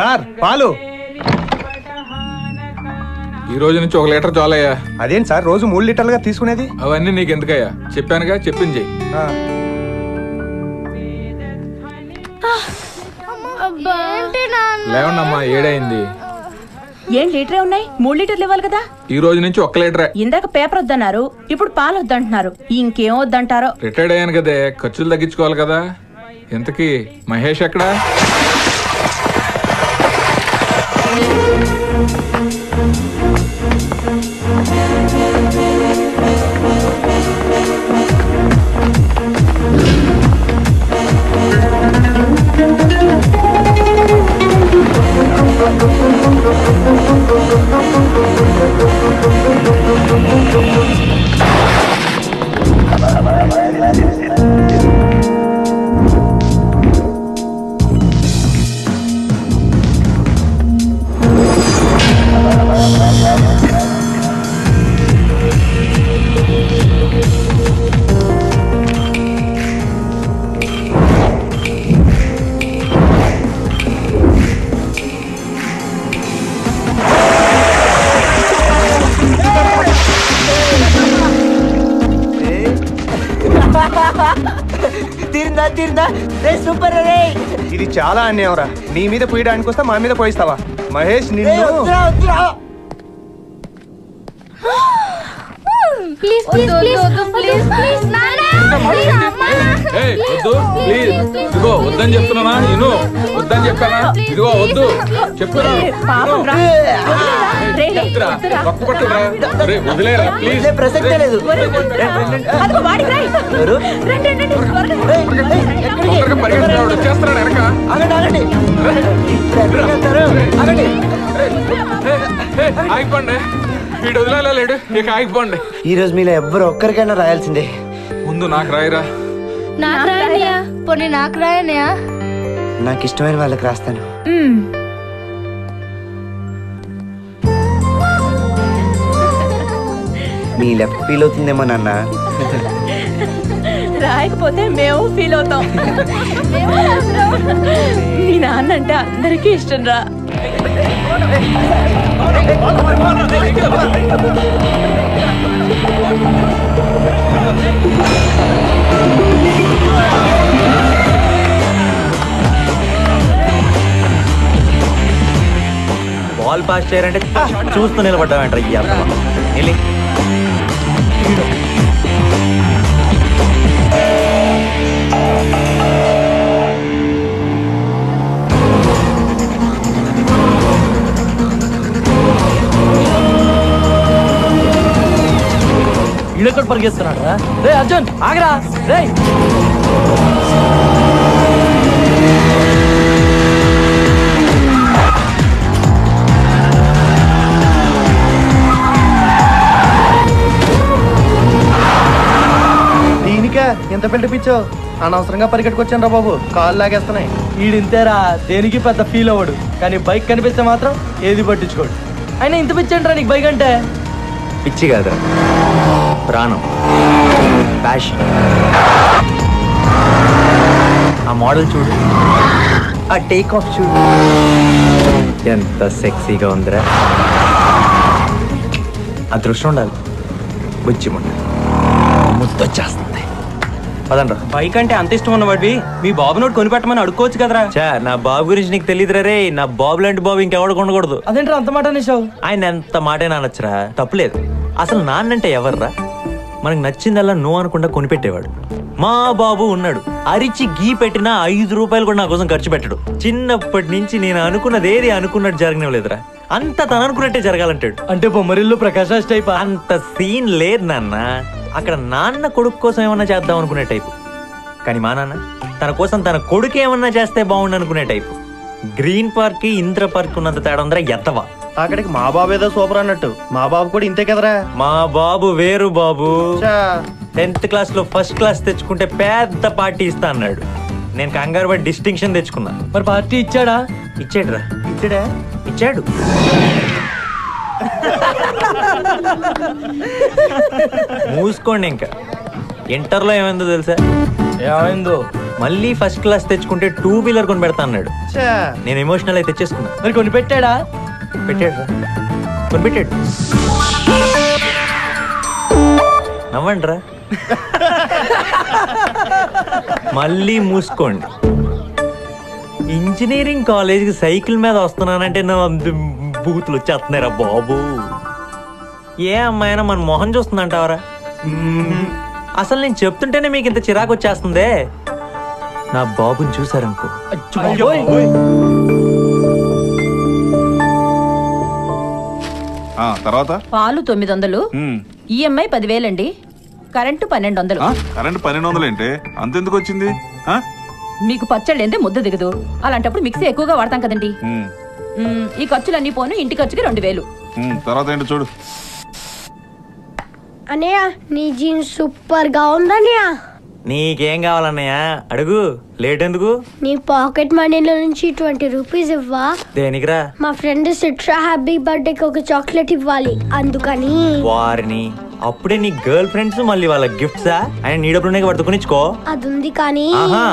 Sir పాలు ఈ రోజు నుంచి 1 లీటర్ చాలయ్యా. అదేంటి సార్ రోజు 3 లీటర్లుగా తీసుకునేది? అవన్నీ నీకు ఎందుకయ్యా, చెప్పానుగా, చెప్పింది. లేవండమ్మా, 7 అయింది. ఏం లీటరే ఉన్నాయి? 3 లీటర్లు ఇవ్వాలి కదా. ఈ రోజు నుంచి 1 లీటరే. ఇందాక పేపర్ వద్దన్నారు, ఇప్పుడు పాలు వద్దంటున్నారు. ఇంకేం వద్దంటారో. రిటైర్డ్ అయ్యాను కదే, ఖర్చులు తగ్గించుకోవాలి కదా. ఇంతకీ మహేష్ ఎక్కడా? ఇది చాలా అన్యాయంరా. నీ మీద పోయడానికి వస్తే మా మీద పోయిస్తావా? మహేష్ నిన్ను ఇదిగో వద్దని చెప్తున్నా, నేను వద్దని చెప్పానా? ఇదిగో వద్దు చెప్తున్నా, వదిలేరా ప్లీజ్. ప్రసక్తే లేదు. వచ్చేస్తున్నాడు వెనక. ఆగిపోండి, వీడు వదిలేలా లేడు, ఇక ఆగిపోండి. ఈ రోజు మీలో ఎవ్వరు ఒక్కరికైనా రాయాల్సిందే. ముందు నాకు రాయరా. నాకు రాయనయా? నాకు ఇష్టమైన వాళ్ళకి రాస్తాను. మీ లెఫ్ట్ ఫీల్ అవుతుందేమో నాన్న. రాయకపోతే మేము ఫీల్ అవుతాం. మీ నాన్న అంటే అందరికీ ఇష్టం రా. బాల్ పాస్ చేయాలంటే చూస్తూ నిలబడ్డామంటారు. ఇడొక్కటి పరిగెస్తున్నాడు రా. రే అర్జున్ ఆగరా రే. దీనికా ఎంత పిలిపించో? అనవసరంగా పరిగెట్టుకొచ్చాను రా బాబు, కాళ్ళు లాగేస్తున్నాయి. ఈడింతేరా, దేనికి పెద్ద ఫీల్ అవ్వడు, కానీ బైక్ కనిపిస్తే మాత్రం ఏది పట్టించుకోడు. అయినా ఇంత పిచ్చేంట్రా నీకు బైక్ అంటే? పిచ్చి కాదురా, ప్రాణం, ప్యాషన్. ఆ మోడల్ చూడు, ఆ టేక్ ఆఫ్ చూడు, ఎంత సెక్సీగా ఉందిరా. అదృష్టం ఉండాలి, బుచ్చి ఉండాలి, ముద్దొచ్చేస్తుంది. పదండ్రా. బైక్ అంటే అంత ఇష్టం ఉన్నవాడివి మీ బాబు నోటి కొనిపెట్టమని అడుక్కోవచ్చు కదరా. నా బాబు గురించి నీకు తెలియదురా రే. నా బాబు లాంటి బాబు ఇంకెవడు కొనకూడదు. అదేంట్రా అంత మాట అనేసావు? ఆయన ఎంత మాటే నానొచ్చరా, తప్పులేదు. అసలు నాన్నంటే ఎవర్రా? మనకు నచ్చిందల్లా నో అనుకుండా కొనిపెట్టేవాడు. మా బాబు ఉన్నాడు, అరిచి గీ పెట్టినా 5 రూపాయలు కూడా నా కోసం ఖర్చు పెట్టడు. చిన్నప్పటి నుంచి నేను అనుకున్నది ఏది అనుకున్నట్టు జరగలేదురా. అంత తను అనుకున్నట్టే జరగాలంటాడు. అంటే బొమ్మరిల్లు ప్రకాష్ రాజ్ టైప్. అంత సీన్ లేదు నాన్న. అక్కడ నాన్న కొడుకు కోసం ఏమన్నా చేద్దాం అనుకునే టైపు. కానీ మా నాన్న తన కోసం తన కొడుకు ఏమన్నా చేస్తే బాగుండు అనుకునే టైపు. గ్రీన్ పార్క్ కి ఇంద్ర పార్క్ ఉన్నంత తేడా ఉందరా ఎత్తవా. అక్కడికి మా బాబు ఏదో సూపర్ అన్నట్టు మా బాబు కూడా ఇంతే కదరా. మా బాబు వేరు బాబు. 10th క్లాస్ లో ఫస్ట్ క్లాస్ తెచ్చుకుంటే పెద్ద పార్టీ ఇస్తా అన్నాడు. నేను కంగారు పడి డిస్టింక్షన్ తెచ్చుకున్నా. మరి పార్టీ ఇచ్చాడా? ఇచ్చాడురా. ఇచ్చాడా? ఇచ్చాడు. మూసుకోండి. ఇంకా ఇంటర్లో ఏమైందో తెలుసా? ఏమైందో? మళ్ళీ ఫస్ట్ క్లాస్ తెచ్చుకుంటే 2 వీలర్ కొని పెడతా అన్నాడు. ఛా, నేను ఎమోషనల్ అయితే తెచ్చేసుకున్నా. మరి కొని పెట్టాడా? పెట్టాడు కొని పెట్టాడు. నవ్వండి రా. మళ్ళీ మూసుకోండి. ఇంజనీరింగ్ కాలేజ్కి సైకిల్ మీద వస్తున్నానంటే నా బూతులు వచ్చేస్తున్నారా బాబు. ఏ అమ్మాయినా మన మొహం చూస్తుందంటావరా? అసలు నేను చెప్తుంటేనే మీకు ఇంత చిరాకు వచ్చేస్తుందే. నా బాబుని చూసారనుకో. తర్వాత పాలు 900, ఈఎంఐ 10,000 అండి, కరెంటు 1200. కరెంట్ 1200 ఏంటి? అంతెందుకు వచ్చింది? మీకు పచ్చళ్ళు ఏంటే ముద్ద దిగదు, అలాంటప్పుడు మిక్సీ ఎక్కువగా వాడతాం కదండి. ఈ ఖర్చులన్నీ పోను, ఇంటి ఖర్చుకి 2000. తర్వాత ఏంటో చూడు. అన్నయ్య నీ జీన్స్ సూపర్ గా ఉందన్నయ్య. నీకేం కావాలన్నయ్య అడుగు, లేట్ ఎందుకు? నీ పాకెట్ మనీలో నుంచి 20 రూపీస్ ఇవ్వా. దేనికిరా? మా ఫ్రెండ్ సిట్రా హ్యాపీ బర్త్డేకి ఒక చాక్లెట్ ఇవ్వాలి, అందుకని. వారిని అప్పుడే నీ గర్ల్ ఫ్రెండ్స్ మళ్ళీ వాళ్ళ గిఫ్ట్సా? ఆయన నీ డబ్బులు పడుతూ కొనిచ్చుకో. అది ఉంది కానీ. ఆహా,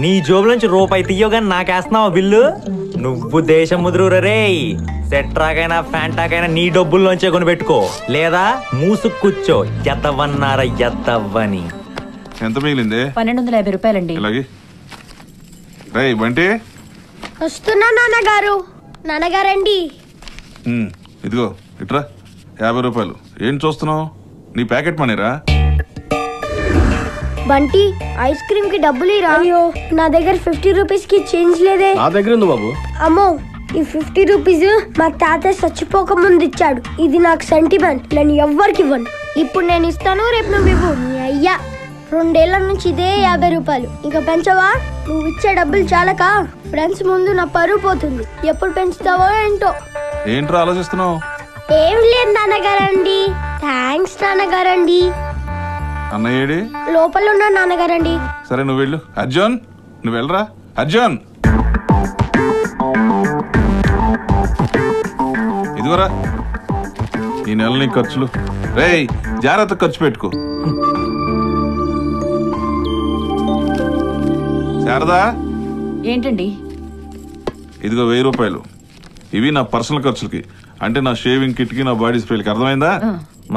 నీ జోబులోంచి రూపాయి తీయగానే నాకేస్తున్నావా బిల్లు? నువ్వు దేశం ముదురు రే. సెట్రాకైనా ఫ్యాంటాకైనా నీ డబ్బుల్లోంచే కొని పెట్టుకో, లేదా మూసుకు కూర్చో. ఎద్దవన్నారా ఎద్దవ్వని. ఎంత మిగిలింది? 1250 రూపాయలండి. ఇలాగే రేయ్ బంటి. వస్తున్నా నాన్నగారు. నాన్నగారండి. ఇదిగో ఇట్రా 50 రూపాయలు. ఏం చూస్తున్నావు? నీ ప్యాకెట్ మనీరా. బంటి ఐస్ క్రీమ్ కి డబ్బులు ఇరా. అయ్యో నా దగ్గర 50 రూపీస్ కి చేంజ్ లేదే. నా దగ్గర ఉంది బాబు. అమ్మో, ఈ 50 రూపీస్ మా తాతయ్య చచ్చిపోక ముందు ఇచ్చాడు. ఇది నాకు సెంటిమెంట్, నేను ఎవ్వరికి ఇవ్వను. ఇప్పుడు నేను ఇస్తాను, రేపు నువ్వు ఇవ్వు. నీ అయ్యా 2 ఏళ్ల నుంచి ఇదే 50 రూపాయలు. ఇంకా పెంచవా? నువ్వు ఇచ్చే డబ్బులు చాలక ఫ్రెండ్స్ ముందు నా పరువు పోతుంది. ఎప్పుడు పెంచుతావో ఏంటో. ఏంట్రా ఆలోచిస్తున్నావు? ఏం లేదు నాన్నగారండి. థ్యాంక్స్ నాన్నగారండి. అన్నయ్యేడి? లోపల ఉన్న నాన్నగారండి. సరే నువ్వు వెళ్ళు. అర్జున్ నువ్వు వెళ్ళరా. అర్జున్ ఇదిగోరా ఈ నెల నీ ఖర్చులు. రేయ్ జాగ్రత్త ఖర్చు పెట్టుకో. శారదా. ఏంటండి? ఇదిగో 1000 రూపాయలు. ఇవి నా పర్సనల్ ఖర్చులకి, అంటే నా షేవింగ్ కిట్ కి, నా బాడీ స్ప్రేలకి. అర్థమైందా?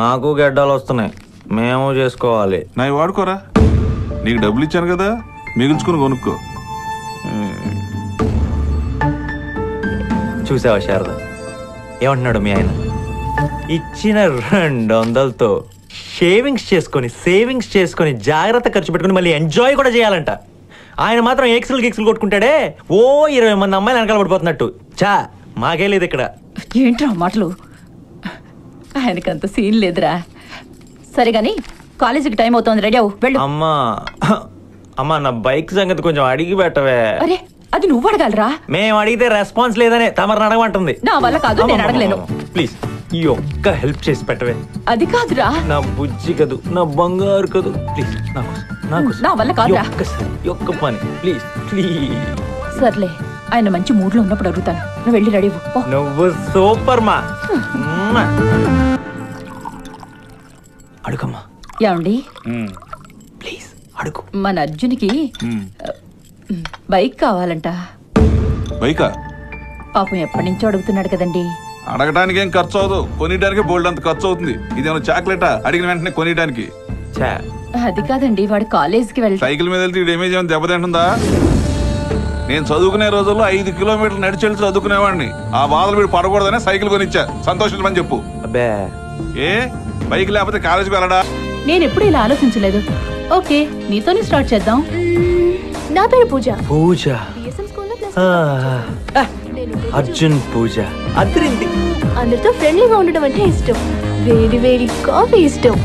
మాకు గడ్డాలు వస్తున్నాయి, మేము చేసుకోవాలి. నా వాడుకోరా. నీకు డబ్బులు ఇచ్చాను కదా, మిగుల్చుకుని కొనుక్కో. చూసావా శారద ఏమంటున్నాడు మీ ఆయన? ఇచ్చిన 200తో షేవింగ్స్ చేసుకొని, సేవింగ్స్ చేసుకొని, జాగ్రత్త ఖర్చు పెట్టుకుని మళ్ళీ ఎంజాయ్ కూడా చేయాలంట. ఆయన మాత్రం ఎక్స్లు కొట్టుకుంటాడే. ఓ 20 మంది అమ్మాయిలు వెనకాల పడిపోతున్నట్టు. చా, మాకే లేదు ఇక్కడ. ఏంట్రా మాటలు? ఆయనకంత సీన్ లేదురా. సరే గాని కాలేజీకి టైం అవుతోంది, రెడీ అవ్వు, వెళ్ళు. అమ్మా నా బైక్ సంగతి కొంచెం అడిగి పెట్టవే. అరే అది నువ్వు అడగాలరా. మేము అడిగితే రెస్పాన్స్ లేదనే తమరు అడగమంటుంది. నా వల్ల కాదు, నేను అడగలేను. ప్లీజ్ ఈ ఒక్క హెల్ప్ చేసి పెట్టవే. అది కాదురా. నా బుజ్జి కదూ, నా బంగారు కదూ, ప్లీజ్ నా వల్ల కాదురా. ఒక్క పని ప్లీజ్ ప్లీజ్. సర్లే, ఆయన మంచి మూడ్ లో ఉన్నప్పుడు అడుగుతాను. నువ్వు వెళ్ళి రెడీ అవ్వు. నువ్వు సూపర్ మా. అడుగమ్మా. ఏమండి ప్లీజ్ అడుగు. మన అర్జున్కి బైక్ కావాలంట. బైకా? పాపం ఎప్పటి నుంచో అడుగుతున్నాడు కదండి. అడగడానికి ఏం ఖర్చు అవదు, కొనియడానికి బోల్డ్ అంత ఖర్చు అవుతుంది. ఇదేమో చాక్లెటా అడిగిన వెంటనే కొనియడానికి? అది కాదండి, వాడు కాలేజీకి వెళ్ళి సైకిల్ మీద వెళ్తే డేమేజ్ ఏమైనా దెబ్బతింటుందా? నేను చదువుకునే రోజుల్లో 5 కిలోమీటర్లు నడిచి వెళ్ళి చదువుకునేవాడిని. ఆ బాధలు వీడు పడకూడదనే సైకిల్ కొనిచ్చా. సంతోషించమని చెప్పు. అబ్బే ఏ బైక్ లేకపోతే కాలేజీకి వెళ్ళడా? నేను ఎప్పుడు ఇలా ఆలోచించలేదు. ఓకే, నీతోనే స్టార్ట్ చేద్దాం. నా పేరు పూజ. పూజ. అర్జున్ పూజ. అద్దరింది. అందరితో ఫ్రెండ్లీగా ఉండడం అంటే ఇష్టం. వేడి వేడి కాఫీ ఇష్టం.